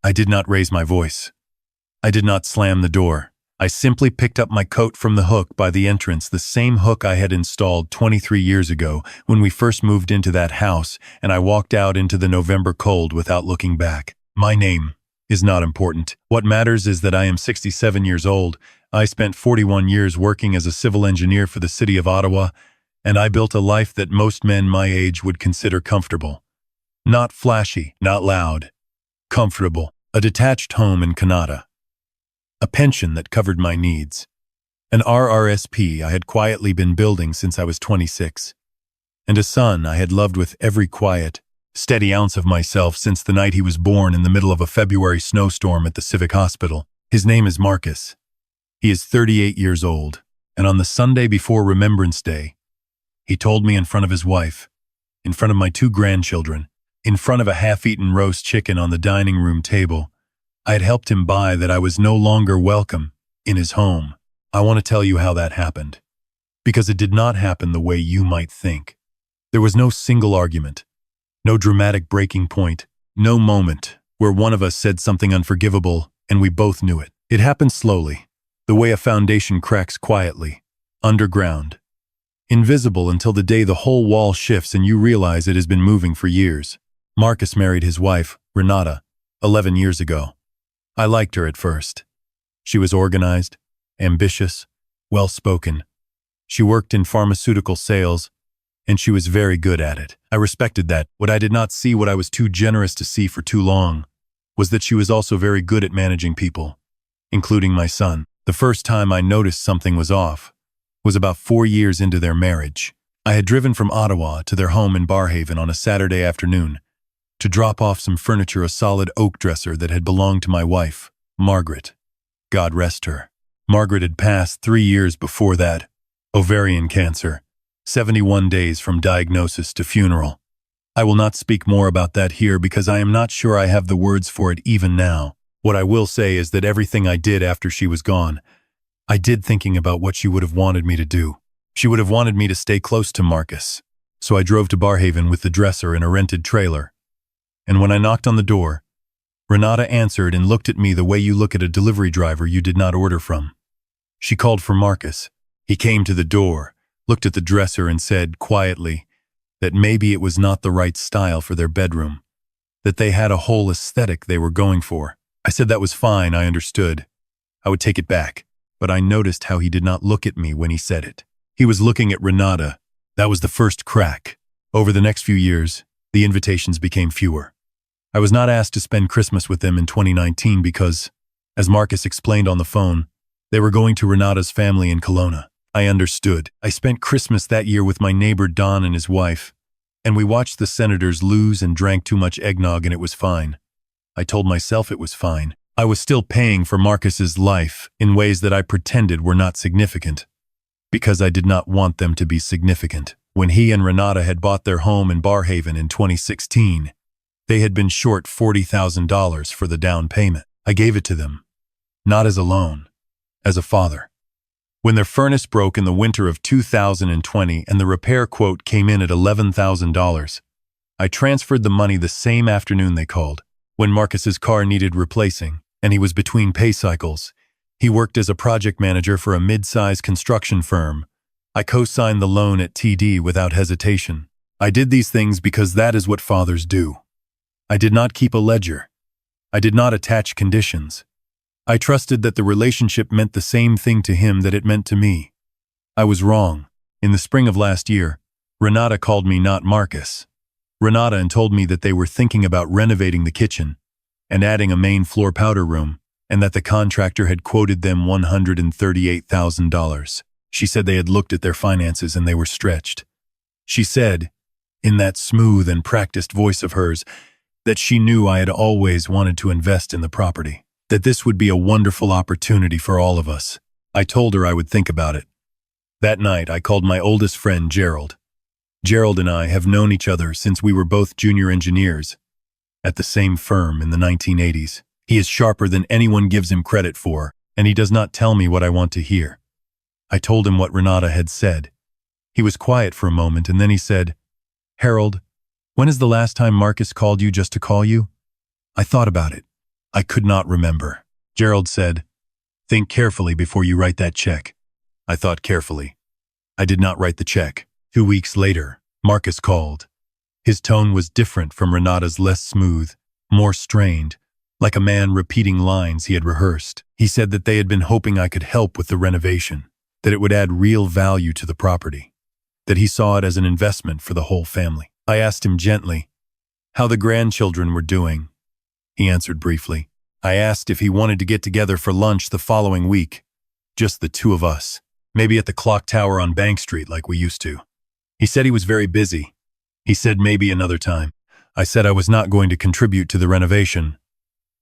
I did not raise my voice. I did not slam the door. I simply picked up my coat from the hook by the entrance, the same hook I had installed 23 years ago when we first moved into that house, and I walked out into the November cold without looking back. My name is not important. What matters is that I am 67 years old. I spent 41 years working as a civil engineer for the city of Ottawa, and I built a life that most men my age would consider comfortable. Not flashy, not loud. Comfortable. A detached home in Canada. A pension that covered my needs. An RRSP I had quietly been building since I was 26. And a son I had loved with every quiet, steady ounce of myself since the night he was born in the middle of a February snowstorm at the Civic Hospital. His name is Marcus. He is 38 years old, and on the Sunday before Remembrance Day, he told me in front of his wife, in front of my 2 grandchildren, in front of a half-eaten roast chicken on the dining room table, I had helped him buy that I was no longer welcome in his home. I want to tell you how that happened, because it did not happen the way you might think. There was no single argument, no dramatic breaking point, no moment where one of us said something unforgivable and we both knew it. It happened slowly, the way a foundation cracks quietly, underground, invisible until the day the whole wall shifts and you realize it has been moving for years. Marcus married his wife, Renata, 11 years ago. I liked her at first. She was organized, ambitious, well-spoken. She worked in pharmaceutical sales, and she was very good at it. I respected that. What I did not see, what I was too generous to see for too long, was that she was also very good at managing people, including my son. The first time I noticed something was off was about 4 years into their marriage. I had driven from Ottawa to their home in Barrhaven on a Saturday afternoon to drop off some furniture, a solid oak dresser that had belonged to my wife, Margaret. God rest her. Margaret had passed 3 years before that. Ovarian cancer. 71 days from diagnosis to funeral. I will not speak more about that here because I am not sure I have the words for it even now. What I will say is that everything I did after she was gone, I did thinking about what she would have wanted me to do. She would have wanted me to stay close to Marcus. So I drove to Barrhaven with the dresser in a rented trailer. And when I knocked on the door, Renata answered and looked at me the way you look at a delivery driver you did not order from. She called for Marcus. He came to the door, looked at the dresser and said quietly that maybe it was not the right style for their bedroom, that they had a whole aesthetic they were going for. I said that was fine, I understood. I would take it back, but I noticed how he did not look at me when he said it. He was looking at Renata. That was the first crack. Over the next few years, the invitations became fewer. I was not asked to spend Christmas with them in 2019 because, as Marcus explained on the phone, they were going to Renata's family in Kelowna. I understood. I spent Christmas that year with my neighbor Don and his wife, and we watched the Senators lose and drank too much eggnog, and it was fine. I told myself it was fine. I was still paying for Marcus's life in ways that I pretended were not significant, because I did not want them to be significant. When he and Renata had bought their home in Barrhaven in 2016, they had been short $40,000 for the down payment. I gave it to them, not as a loan, as a father. When their furnace broke in the winter of 2020 and the repair quote came in at $11,000, I transferred the money the same afternoon they called. When Marcus's car needed replacing, and he was between pay cycles, he worked as a project manager for a mid-size construction firm. I co-signed the loan at TD without hesitation. I did these things because that is what fathers do. I did not keep a ledger. I did not attach conditions. I trusted that the relationship meant the same thing to him that it meant to me. I was wrong. In the spring of last year, Renata called me, not Marcus. Renata, and told me that they were thinking about renovating the kitchen and adding a main floor powder room, and that the contractor had quoted them $138,000. She said they had looked at their finances and they were stretched. She said, in that smooth and practiced voice of hers, that she knew I had always wanted to invest in the property, that this would be a wonderful opportunity for all of us. I told her I would think about it. That night, I called my oldest friend, Gerald. Gerald and I have known each other since we were both junior engineers at the same firm in the 1980s. He is sharper than anyone gives him credit for, and he does not tell me what I want to hear. I told him what Renata had said. He was quiet for a moment, and then he said, "Harold, when is the last time Marcus called you just to call you?" I thought about it. I could not remember. Gerald said, "Think carefully before you write that check." I thought carefully. I did not write the check. 2 weeks later, Marcus called. His tone was different from Renata's, less smooth, more strained, like a man repeating lines he had rehearsed. He said that they had been hoping I could help with the renovation, that it would add real value to the property, that he saw it as an investment for the whole family. I asked him gently how the grandchildren were doing. He answered briefly. I asked if he wanted to get together for lunch the following week, just the two of us, maybe at the clock tower on Bank Street like we used to. He said he was very busy. He said maybe another time. I said I was not going to contribute to the renovation.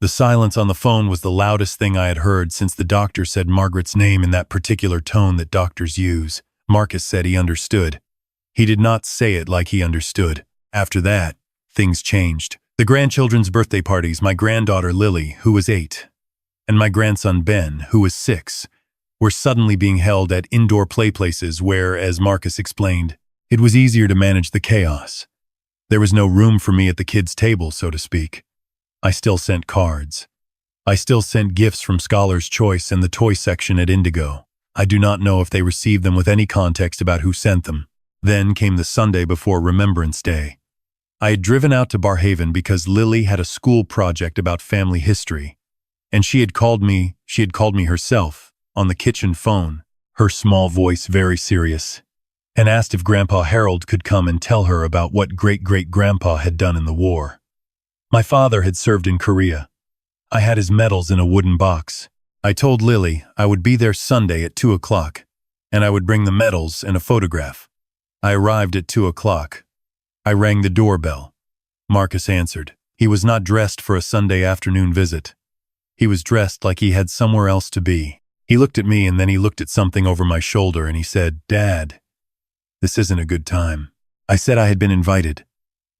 The silence on the phone was the loudest thing I had heard since the doctor said Margaret's name in that particular tone that doctors use. Marcus said he understood. He did not say it like he understood. After that, things changed. The grandchildren's birthday parties, my granddaughter Lily, who was 8, and my grandson Ben, who was 6, were suddenly being held at indoor play places where, as Marcus explained, it was easier to manage the chaos. There was no room for me at the kids' table, so to speak. I still sent cards. I still sent gifts from Scholar's Choice and the toy section at Indigo. I do not know if they received them with any context about who sent them. Then came the Sunday before Remembrance Day. I had driven out to Barhaven because Lily had a school project about family history, and she had called me herself on the kitchen phone, her small voice very serious, and asked if Grandpa Harold could come and tell her about what great-great-grandpa had done in the war. My father had served in Korea. I had his medals in a wooden box. I told Lily I would be there Sunday at 2 o'clock, and I would bring the medals and a photograph. I arrived at 2 o'clock. I rang the doorbell. Marcus answered. He was not dressed for a Sunday afternoon visit. He was dressed like he had somewhere else to be. He looked at me and then he looked at something over my shoulder and he said, "Dad, this isn't a good time." I said I had been invited.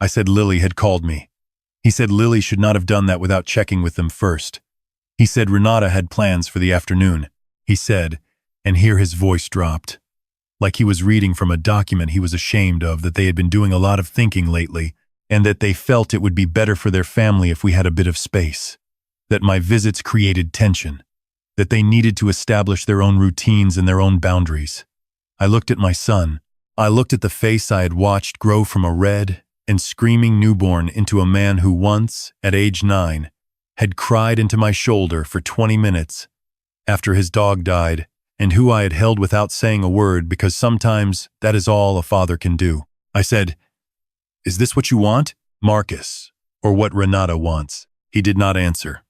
I said Lily had called me. He said Lily should not have done that without checking with them first. He said Renata had plans for the afternoon. He said, and here his voice dropped, like he was reading from a document he was ashamed of, that they had been doing a lot of thinking lately, and that they felt it would be better for their family if we had a bit of space, that my visits created tension, that they needed to establish their own routines and their own boundaries. I looked at my son. I looked at the face I had watched grow from a red and screaming newborn into a man who once, at age 9, had cried into my shoulder for 20 minutes after his dog died, and who I had held without saying a word because sometimes that is all a father can do. I said, "Is this what you want, Marcus, or what Renata wants?" He did not answer.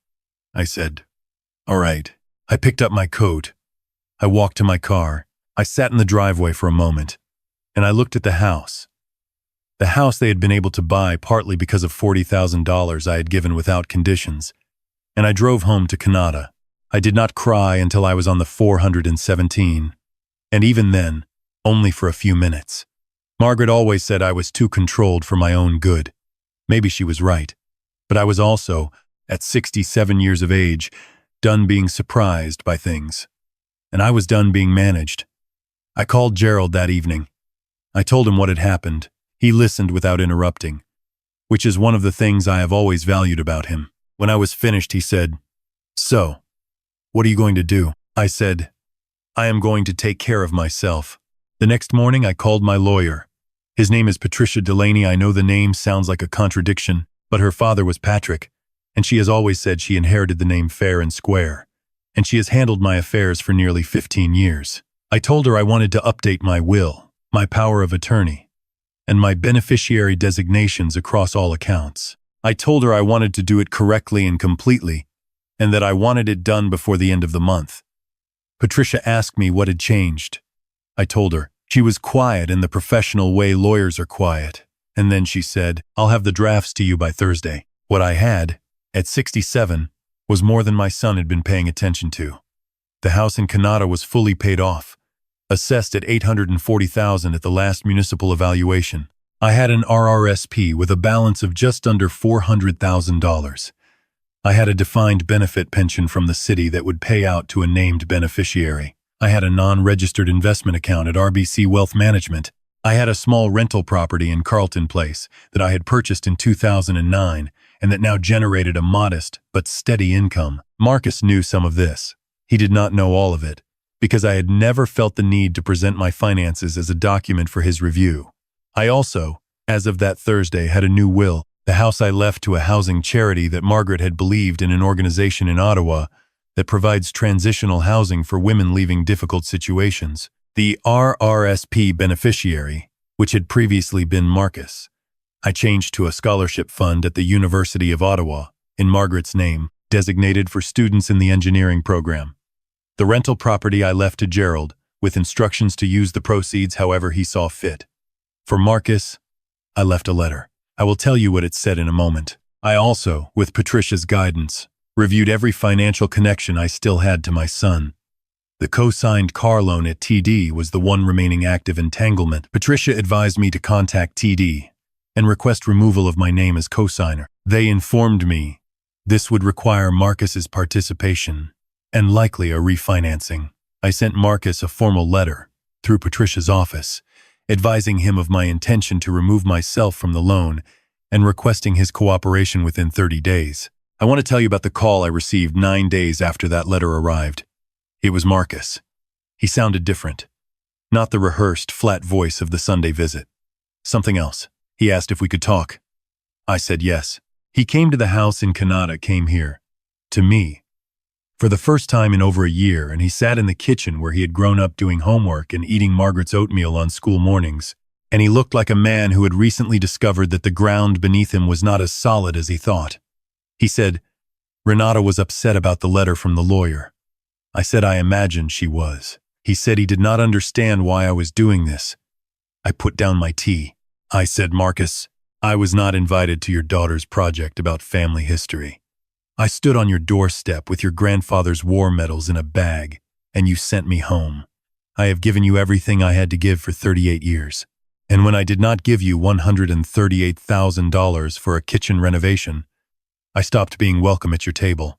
I said, "All right." I picked up my coat. I walked to my car. I sat in the driveway for a moment, and I looked at the house. The house they had been able to buy partly because of $40,000 I had given without conditions, and I drove home to Canada. I did not cry until I was on the 417, and even then, only for a few minutes. Margaret always said I was too controlled for my own good. Maybe she was right, but I was also, at 67 years of age, done being surprised by things, and I was done being managed. I called Gerald that evening. I told him what had happened. He listened without interrupting, which is one of the things I have always valued about him. When I was finished, he said, "So, what are you going to do?" I said, "I am going to take care of myself." The next morning, I called my lawyer. His name is Patricia Delaney. I know the name sounds like a contradiction, but her father was Patrick, and she has always said she inherited the name fair and square, and she has handled my affairs for nearly 15 years. I told her I wanted to update my will, my power of attorney, and my beneficiary designations across all accounts. I told her I wanted to do it correctly and completely, and that I wanted it done before the end of the month. Patricia asked me what had changed. I told her. She was quiet in the professional way lawyers are quiet, and then she said, "I'll have the drafts to you by Thursday." What I had, at 67, was more than my son had been paying attention to. The house in Canada was fully paid off, assessed at $840,000 at the last municipal evaluation. I had an RRSP with a balance of just under $400,000. I had a defined benefit pension from the city that would pay out to a named beneficiary. I had a non-registered investment account at RBC Wealth Management. I had a small rental property in Carlton Place that I had purchased in 2009 and that now generated a modest but steady income. Marcus knew some of this. He did not know all of it, because I had never felt the need to present my finances as a document for his review. I also, as of that Thursday, had a new will. The house I left to a housing charity that Margaret had believed in, an organization in Ottawa that provides transitional housing for women leaving difficult situations. The RRSP beneficiary, which had previously been Marcus, I changed to a scholarship fund at the University of Ottawa, in Margaret's name, designated for students in the engineering program. The rental property I left to Gerald, with instructions to use the proceeds however he saw fit. For Marcus, I left a letter. I will tell you what it said in a moment. I also, with Patricia's guidance, reviewed every financial connection I still had to my son. The co-signed car loan at TD was the one remaining active entanglement. Patricia advised me to contact TD and request removal of my name as co-signer. They informed me this would require Marcus's participation and likely a refinancing. I sent Marcus a formal letter through Patricia's office, advising him of my intention to remove myself from the loan and requesting his cooperation within 30 days. I want to tell you about the call I received 9 days after that letter arrived. It was Marcus. He sounded different. Not the rehearsed, flat voice of the Sunday visit. Something else. He asked if we could talk. I said yes. He came to the house in Canada, came here. To me. For the first time in over a year, and he sat in the kitchen where he had grown up doing homework and eating Margaret's oatmeal on school mornings, and he looked like a man who had recently discovered that the ground beneath him was not as solid as he thought. He said, Renata was upset about the letter from the lawyer. I said I imagined she was. He said he did not understand why I was doing this. I put down my tea. I said, Marcus, I was not invited to your daughter's project about family history. I stood on your doorstep with your grandfather's war medals in a bag, and you sent me home. I have given you everything I had to give for 38 years. And when I did not give you $138,000 for a kitchen renovation, I stopped being welcome at your table.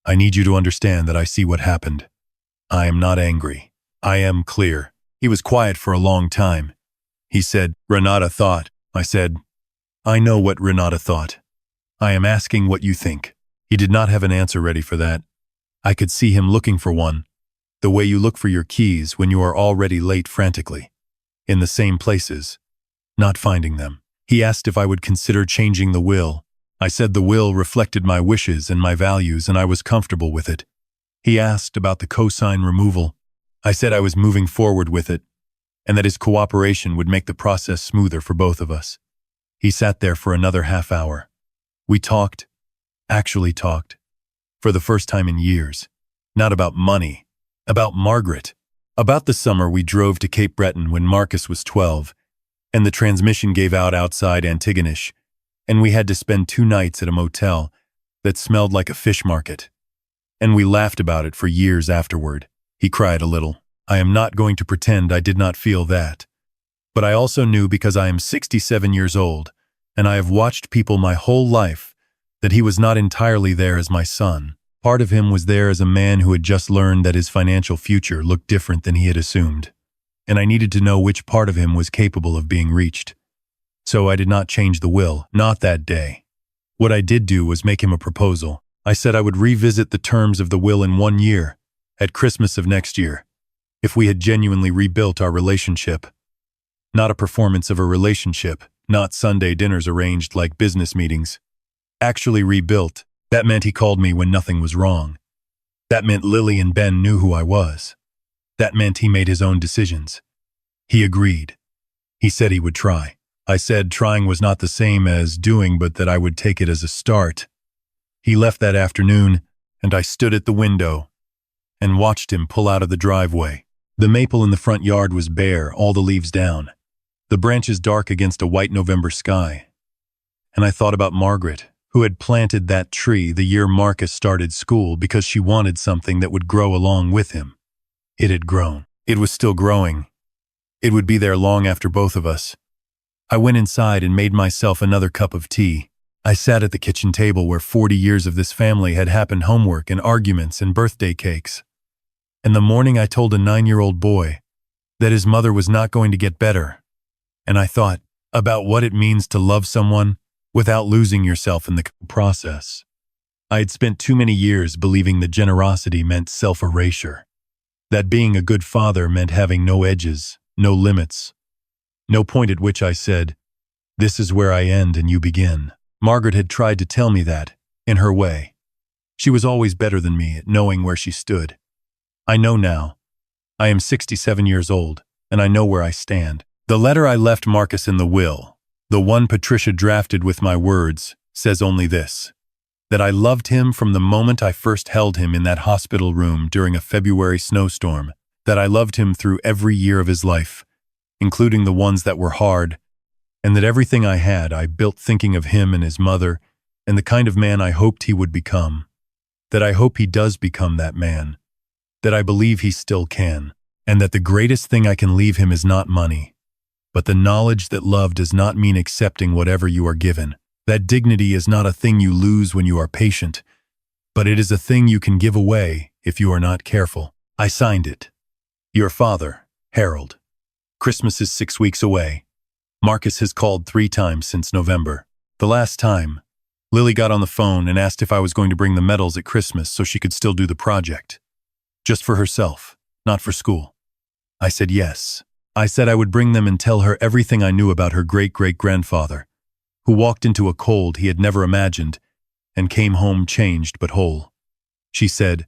I need you to understand that I see what happened. I am not angry. I am clear. He was quiet for a long time. He said, Renata thought. I said, I know what Renata thought. I am asking what you think. He did not have an answer ready for that. I could see him looking for one, the way you look for your keys when you are already late frantically, in the same places, not finding them. He asked if I would consider changing the will. I said the will reflected my wishes and my values and I was comfortable with it. He asked about the cosign removal. I said I was moving forward with it, and that his cooperation would make the process smoother for both of us. He sat there for another half hour. We talked, actually talked, for the first time in years. Not about money, about Margaret. About the summer we drove to Cape Breton when Marcus was 12, and the transmission gave out outside Antigonish, and we had to spend 2 nights at a motel that smelled like a fish market. And we laughed about it for years afterward. He cried a little. I am not going to pretend I did not feel that. But I also knew, because I am 67 years old, and I have watched people my whole life, that he was not entirely there as my son. Part of him was there as a man who had just learned that his financial future looked different than he had assumed. And I needed to know which part of him was capable of being reached. So I did not change the will, not that day. What I did do was make him a proposal. I said I would revisit the terms of the will in 1 year, at Christmas of next year, if we had genuinely rebuilt our relationship. Not a performance of a relationship, not Sunday dinners arranged like business meetings. Actually rebuilt. That meant he called me when nothing was wrong. That meant Lily and Ben knew who I was. That meant he made his own decisions. He agreed. He said he would try. I said trying was not the same as doing, but that I would take it as a start. He left that afternoon, and I stood at the window and watched him pull out of the driveway. The maple in the front yard was bare, all the leaves down, the branches dark against a white November sky. And I thought about Margaret, who had planted that tree the year Marcus started school because she wanted something that would grow along with him. It had grown. It was still growing. It would be there long after both of us. I went inside and made myself another cup of tea. I sat at the kitchen table where 40 years of this family had happened, homework and arguments and birthday cakes. And the morning I told a 9-year-old boy that his mother was not going to get better. And I thought about what it means to love someone without losing yourself in the process. I had spent too many years believing that generosity meant self-erasure, that being a good father meant having no edges, no limits, no point at which I said, "This is where I end and you begin." Margaret had tried to tell me that, in her way. She was always better than me at knowing where she stood. I know now. I am 67 years old, and I know where I stand. The letter I left Marcus in the will, the one Patricia drafted with my words, says only this: that I loved him from the moment I first held him in that hospital room during a February snowstorm, that I loved him through every year of his life, including the ones that were hard, and that everything I had I built thinking of him and his mother and the kind of man I hoped he would become, that I hope he does become that man, that I believe he still can, and that the greatest thing I can leave him is not money, but the knowledge that love does not mean accepting whatever you are given. That dignity is not a thing you lose when you are patient, but it is a thing you can give away if you are not careful. I signed it. Your father, Harold. Christmas is 6 weeks away. Marcus has called 3 times since November. The last time, Lily got on the phone and asked if I was going to bring the medals at Christmas so she could still do the project. Just for herself, not for school. I said yes. I said I would bring them and tell her everything I knew about her great-great-grandfather, who walked into a cold he had never imagined and came home changed but whole. She said,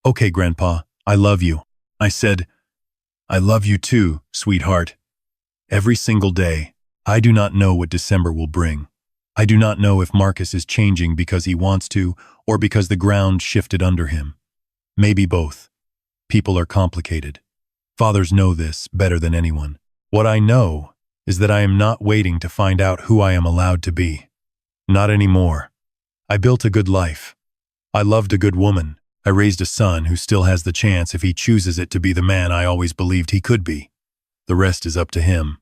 "Okay, Grandpa, I love you." I said, "I love you too, sweetheart. Every single day. I do not know what December will bring. I do not know if Marcus is changing because he wants to or because the ground shifted under him. Maybe both. People are complicated. Fathers know this better than anyone. What I know is that I am not waiting to find out who I am allowed to be. Not anymore. I built a good life. I loved a good woman. I raised a son who still has the chance if he chooses it to be the man I always believed he could be. The rest is up to him.